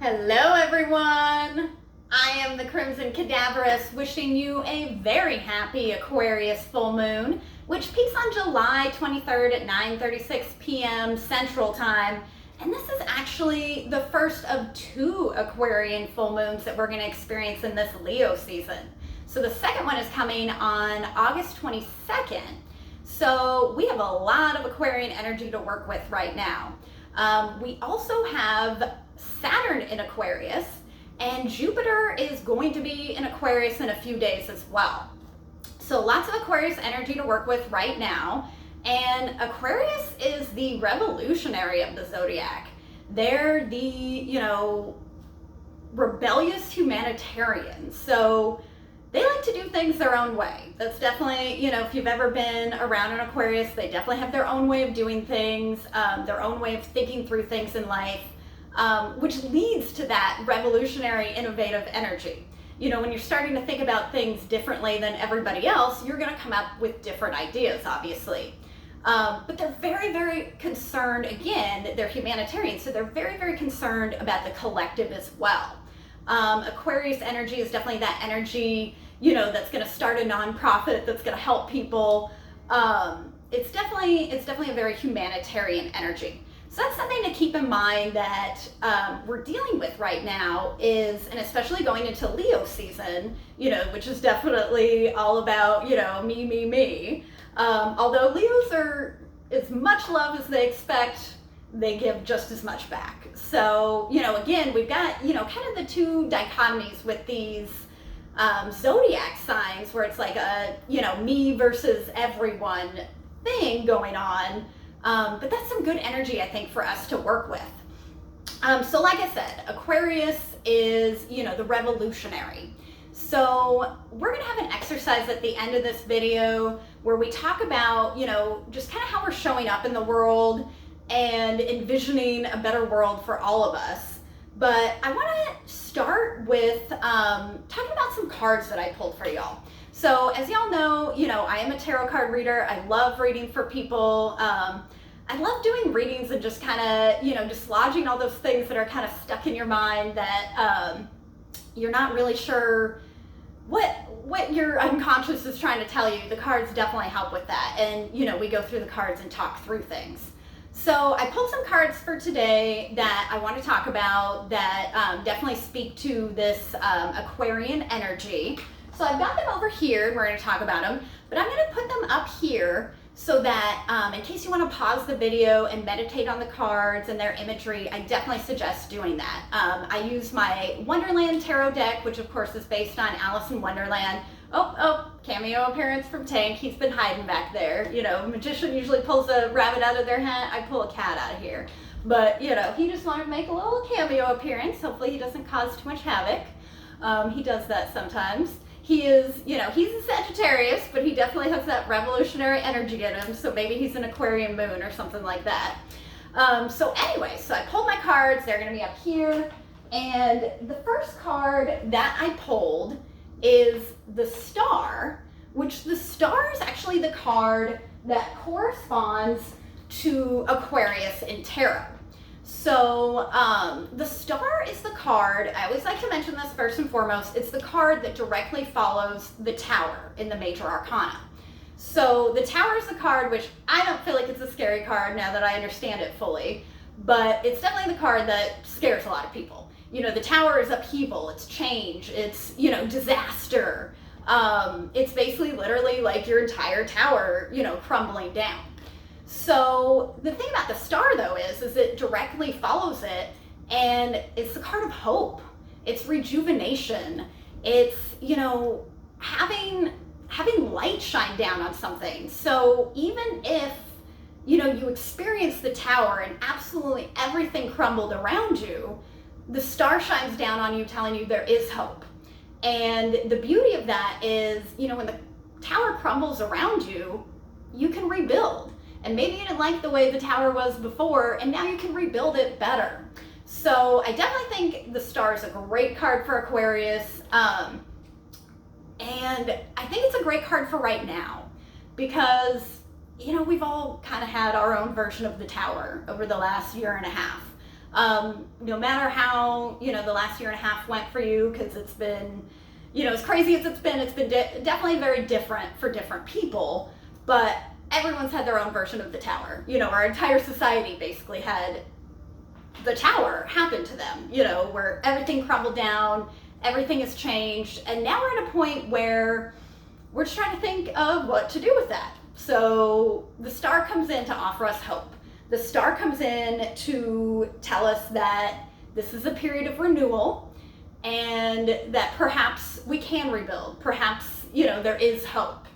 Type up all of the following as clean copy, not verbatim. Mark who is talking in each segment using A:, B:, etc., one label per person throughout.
A: Hello everyone! I am the Crimson Cadaverous, wishing you a very happy Aquarius Full Moon, which peaks on July 23rd at 9:36 p.m. Central Time. And this is actually the first of two Aquarian Full Moons that we're going to experience in this Leo season. So the second one is coming on August 22nd. So we have a lot of Aquarian energy to work with right now. We also have Saturn in Aquarius, and Jupiter is going to be in Aquarius in a few days as well. So lots of Aquarius energy to work with right now. And Aquarius is the revolutionary of the zodiac. They're the, rebellious humanitarians. So they like to do things their own way. That's definitely, if you've ever been around an Aquarius, they definitely have their own way of doing things, their own way of thinking through things in life, which leads to that revolutionary, innovative energy. When you're starting to think about things differently than everybody else, you're going to come up with different ideas, obviously. But they're very, very concerned, again, they're humanitarians, so they're very, very concerned about the collective as well. Aquarius energy is definitely that energy, that's going to start a nonprofit, that's going to help people. It's definitely a very humanitarian energy. So that's something to keep in mind that we're dealing with right now is, and especially going into Leo season, which is definitely all about, me, me, me. Although Leos are as much love as they expect, they give just as much back. So, again, we've got, kind of the two dichotomies with these zodiac signs where it's like a, me versus everyone thing going on. But that's some good energy, I think, for us to work with. So like I said, Aquarius is, the revolutionary. So we're going to have an exercise at the end of this video where we talk about, just kind of how we're showing up in the world and envisioning a better world for all of us. But I want to start with talking about some cards that I pulled for y'all. So as y'all know, I am a tarot card reader. I love reading for people. I love doing readings and just kind of, dislodging all those things that are kind of stuck in your mind that you're not really sure what your unconscious is trying to tell you. The cards definitely help with that. And, we go through the cards and talk through things. So I pulled some cards for today that I want to talk about that definitely speak to this Aquarian energy. So I've got them over here and we're going to talk about them, but I'm going to put them up here so that in case you want to pause the video and meditate on the cards and their imagery, I definitely suggest doing that. I use my Wonderland tarot deck, which of course is based on Alice in Wonderland. Oh, cameo appearance from Tank. He's been hiding back there. Magician usually pulls a rabbit out of their hat. I pull a cat out of here. But, he just wanted to make a little cameo appearance. Hopefully he doesn't cause too much havoc. He does that sometimes. He is, he's a Sagittarius, but he definitely has that revolutionary energy in him. So maybe he's an Aquarian moon or something like that. So anyway, so I pulled my cards. They're going to be up here. And the first card that I pulled is the Star, which the Star is actually the card that corresponds to Aquarius in tarot. So the Star is the card, I always like to mention this first and foremost, it's the card that directly follows the Tower in the major arcana. So the Tower is the card which I don't feel like it's a scary card now that I understand it fully, but it's definitely the card that scares a lot of people. The Tower is upheaval, it's change, it's, disaster. It's basically literally like your entire tower, crumbling down. So the thing about the Star though is it directly follows it, and it's the card of hope. It's rejuvenation. It's, having light shine down on something. So even if, you experience the Tower and absolutely everything crumbled around you, the Star shines down on you telling you there is hope. And the beauty of that is, when the Tower crumbles around you, you can rebuild. And maybe you didn't like the way the Tower was before, and now you can rebuild it better. So I definitely think the Star is a great card for Aquarius. And I think it's a great card for right now because, we've all kind of had our own version of the Tower over the last year and a half. No matter how, the last year and a half went for you, because it's been, as crazy as it's been definitely very different for different people, but everyone's had their own version of the tower. Our entire society basically had the tower happen to them, where everything crumbled down, everything has changed, and now we're at a point where we're just trying to think of what to do with that. So the star comes in to offer us hope. The star comes in to tell us that this is a period of renewal and that perhaps we can rebuild. Perhaps, there is hope.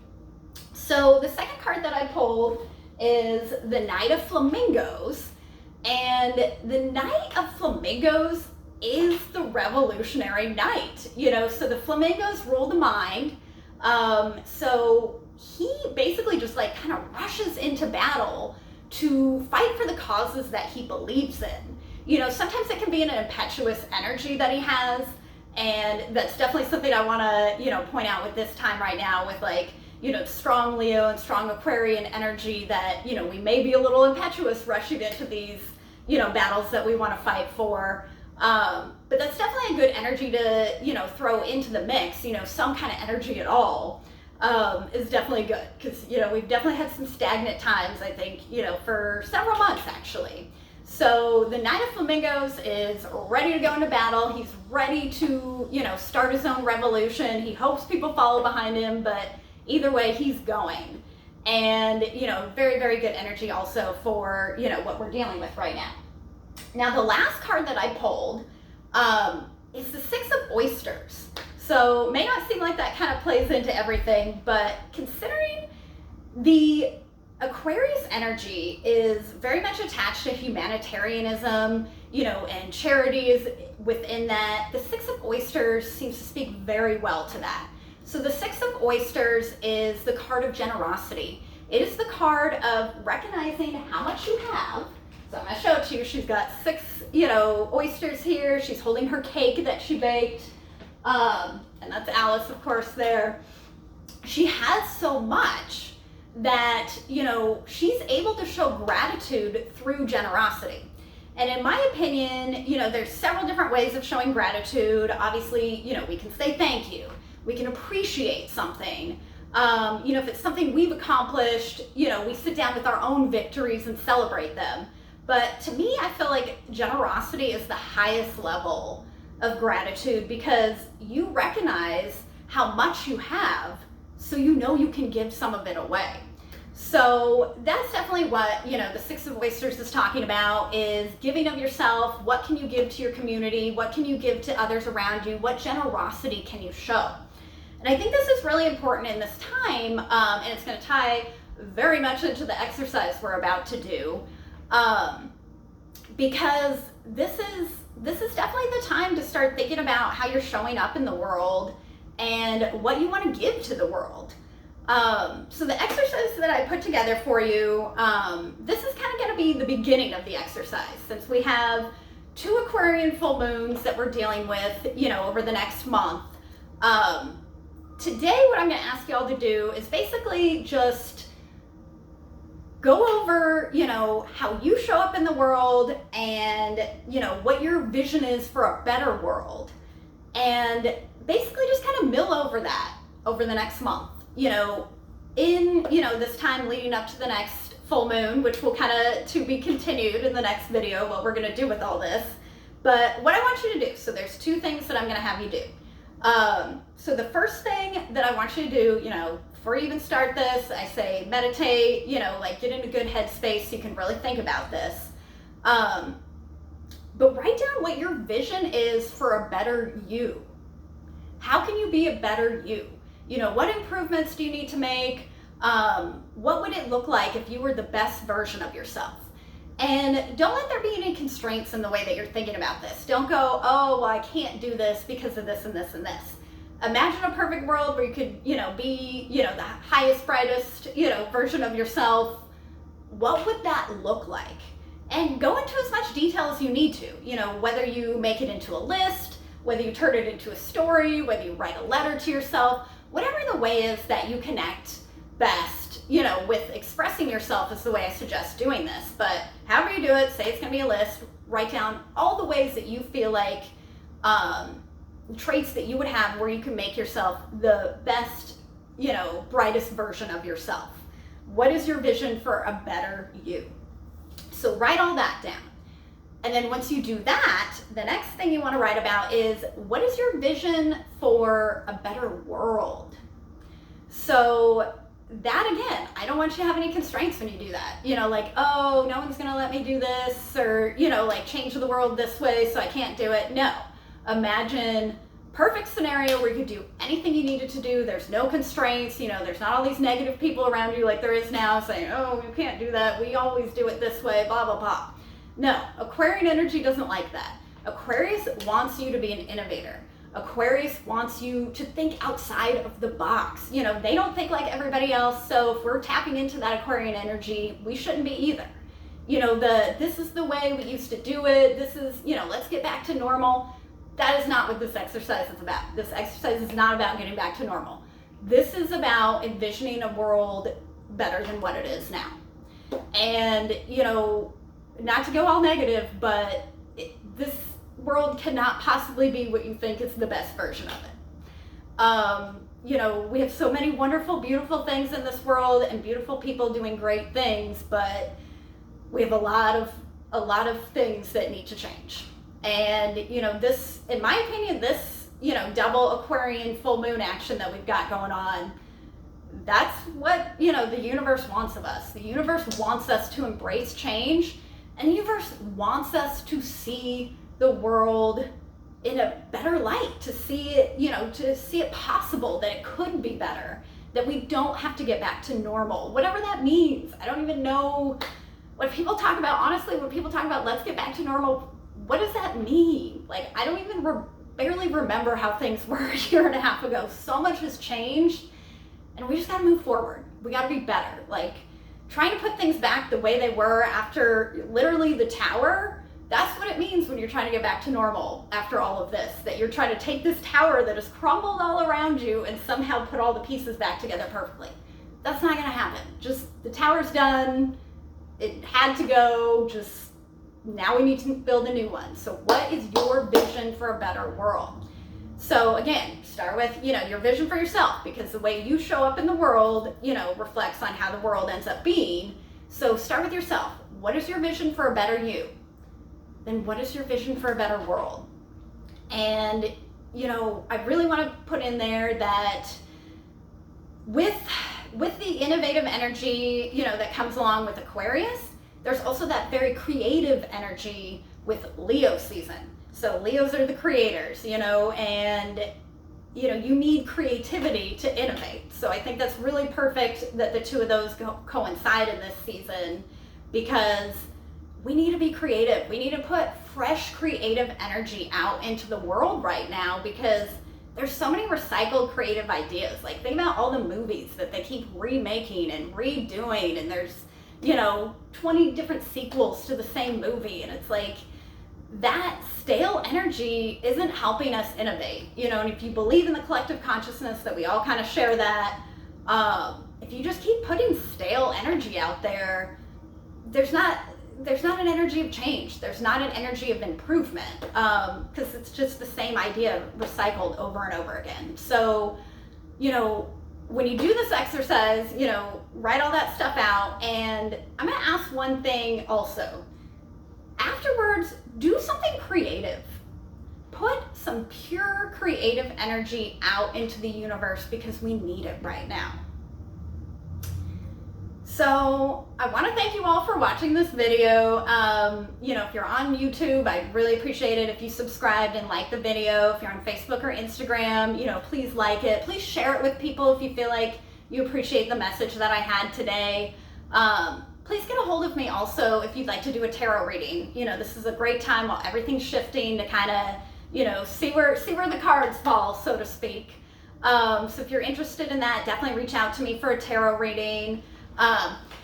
A: So the second card that I pulled is the Knight of Flamingos. And the Knight of Flamingos is the revolutionary knight, so the flamingos rule the mind. So he basically just kind of rushes into battle to fight for the causes that he believes in. Sometimes it can be an impetuous energy that he has, and that's definitely something I want to, point out with this time right now with strong Leo and strong Aquarian energy that, we may be a little impetuous rushing into these, battles that we want to fight for. But that's definitely a good energy to, throw into the mix, some kind of energy at all. Is definitely good because, we've definitely had some stagnant times, I think, for several months actually. So the Knight of Flamingos is ready to go into battle. He's ready to, start his own revolution. He hopes people follow behind him, but either way, he's going. And, very, very good energy also for, what we're dealing with right now. Now, the last card that I pulled is the Six of Oysters. So may not seem like that kind of plays into everything, but considering the Aquarius energy is very much attached to humanitarianism, and charity is within that, the Six of Oysters seems to speak very well to that. So the Six of Oysters is the card of generosity. It is the card of recognizing how much you have. So I'm going to show it to you. She's got 6, oysters here. She's holding her cake that she baked. And that's Alice, of course, there. She has so much that, she's able to show gratitude through generosity. And in my opinion, there's several different ways of showing gratitude. Obviously, we can say thank you. We can appreciate something. If it's something we've accomplished, we sit down with our own victories and celebrate them. But to me, I feel like generosity is the highest level of gratitude because you recognize how much you have, so you can give some of it away. So that's definitely what, the Six of Oysters is talking about, is giving of yourself. What can you give to your community? What can you give to others around you? What generosity can you show? And I think this is really important in this time, and it's going to tie very much into the exercise we're about to do, because this is definitely the time to start thinking about how you're showing up in the world and what you want to give to the world. So the exercise that I put together for you, this is kind of going to be the beginning of the exercise, since we have 2 Aquarian full moons that we're dealing with, over the next month. Today, what I'm going to ask y'all to do is basically just go over, how you show up in the world and, what your vision is for a better world. And basically just kind of mill over that over the next month, in, this time leading up to the next full moon, which will kind of to be continued in the next video, what we're going to do with all this. But what I want you to do, so there's 2 things that I'm going to have you do. So the first thing that I want you to do, before you even start this, I say meditate, get in a good headspace so you can really think about this. But write down what your vision is for a better you. How can you be a better you? What improvements do you need to make? What would it look like if you were the best version of yourself? And don't let there be any constraints in the way that you're thinking about this. Don't go, oh, well, I can't do this because of this and this and this. Imagine a perfect world where you could, be, the highest, brightest, version of yourself. What would that look like? And go into as much detail as you need to, whether you make it into a list, whether you turn it into a story, whether you write a letter to yourself, whatever the way is that you connect best, with expressing yourself is the way I suggest doing this. But however you do it, say it's going to be a list, write down all the ways that you feel like traits that you would have where you can make yourself the best, brightest version of yourself. What is your vision for a better you? So write all that down. And then once you do that, the next thing you want to write about is, what is your vision for a better world? So that, again, I don't want you to have any constraints when you do that. Like, oh, no one's going to let me do this, or, like change the world this way, so I can't do it. No. Imagine perfect scenario where you could do anything you needed to do. There's no constraints. There's not all these negative people around you like there is now saying, oh, you can't do that. We always do it this way, blah, blah, blah. No, Aquarian energy doesn't like that. Aquarius wants you to be an innovator. Aquarius wants you to think outside of the box. They don't think like everybody else. So if we're tapping into that Aquarian energy, we shouldn't be either. This is the way we used to do it. This is, let's get back to normal. That is not what this exercise is about. This exercise is not about getting back to normal. This is about envisioning a world better than what it is now. And, not to go all negative, but this world cannot possibly be what you think is the best version of it. We have so many wonderful, beautiful things in this world and beautiful people doing great things, but we have a lot of things that need to change. And, this, in my opinion, this, double Aquarian full moon action that we've got going on, that's what, the universe wants of us. The universe wants us to embrace change, and the universe wants us to see the world in a better light, to see it, to see it possible, that it could be better, that we don't have to get back to normal, whatever that means. I don't even know what people talk about. Honestly, when people talk about let's get back to normal, what does that mean? Like, I don't even barely remember how things were a year and a half ago. So much has changed, and we just gotta move forward. We gotta be better. Like, trying to put things back the way they were after literally the tower, that's what it means when you're trying to get back to normal after all of this. That you're trying to take this tower that has crumbled all around you and somehow put all the pieces back together perfectly. That's not gonna happen. Just, the tower's done. It had to go. Just, now we need to build a new one. So what is your vision for a better world? So again, start with, your vision for yourself, because the way you show up in the world, reflects on how the world ends up being. So start with yourself. What is your vision for a better you? Then what is your vision for a better world? And, I really want to put in there that with the innovative energy, that comes along with Aquarius, there's also that very creative energy with Leo season. So Leos are the creators, and, you need creativity to innovate. So I think that's really perfect that the two of those coincide in this season, because we need to be creative. We need to put fresh creative energy out into the world right now, because there's so many recycled creative ideas. Like, think about all the movies that they keep remaking and redoing, and there's, 20 different sequels to the same movie, and it's like, that stale energy isn't helping us innovate, and if you believe in the collective consciousness that we all kind of share that, if you just keep putting stale energy out there, there's not an energy of change. There's not an energy of improvement, because it's just the same idea recycled over and over again. So, when you do this exercise, write all that stuff out, and I'm going to ask one thing also. Afterwards, do something creative. Put some pure creative energy out into the universe, because we need it right now. So I want to thank you all for watching this video. If you're on YouTube, I'd really appreciate it if you subscribed and liked the video. If you're on Facebook or Instagram, please like it. Please share it with people if you feel like you appreciate the message that I had today. Please get a hold of me also if you'd like to do a tarot reading. This is a great time while everything's shifting to kind of, see where the cards fall, so to speak. So if you're interested in that, definitely reach out to me for a tarot reading.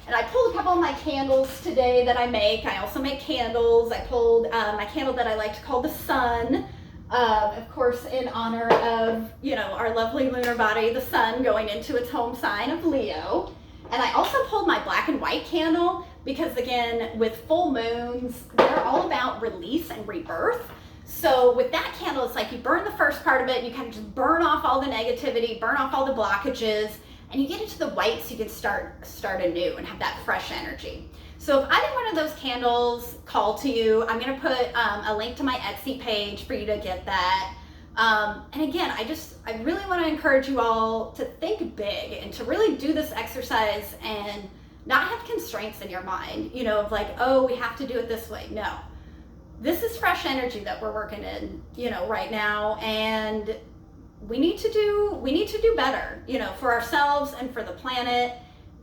A: And I pulled a couple of my candles today that I make. I also make candles. I pulled my candle that I like to call the sun, of course, in honor of, our lovely lunar body, the sun, going into its home sign of Leo. And I also pulled my black and white candle. because again, with full moons, they're all about release and rebirth. So with that candle, it's like you burn the first part of it, and you kind of just burn off all the negativity, burn off all the blockages, and you get into the white so you can start anew and have that fresh energy. So if either one of those candles call to you, I'm going to put a link to my Etsy page for you to get that. And again, I really want to encourage you all to think big and to really do this exercise and not have constraints in your mind, you know, of like, oh, we have to do it this way. No, this is fresh energy that we're working in, you know, right now. And we need to do better, you know, for ourselves and for the planet.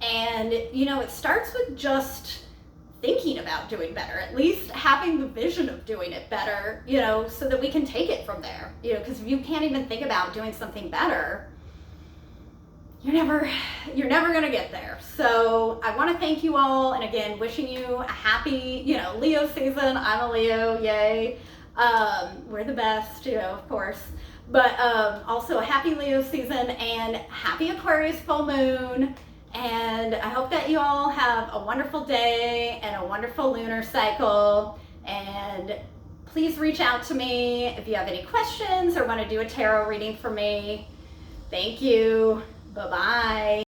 A: And, you know, it starts with just thinking about doing better, at least having the vision of doing it better, you know, so that we can take it from there, you know, because if you can't even think about doing something better, you're never going to get there. So I want to thank you all. And again, wishing you a happy, you know, Leo season. I'm a Leo. Yay. We're the best, you know, of course. But also a happy Leo season and happy Aquarius full moon. And I hope that you all have a wonderful day and a wonderful lunar cycle. And please reach out to me if you have any questions or want to do a tarot reading for me. Thank you. Bye-bye.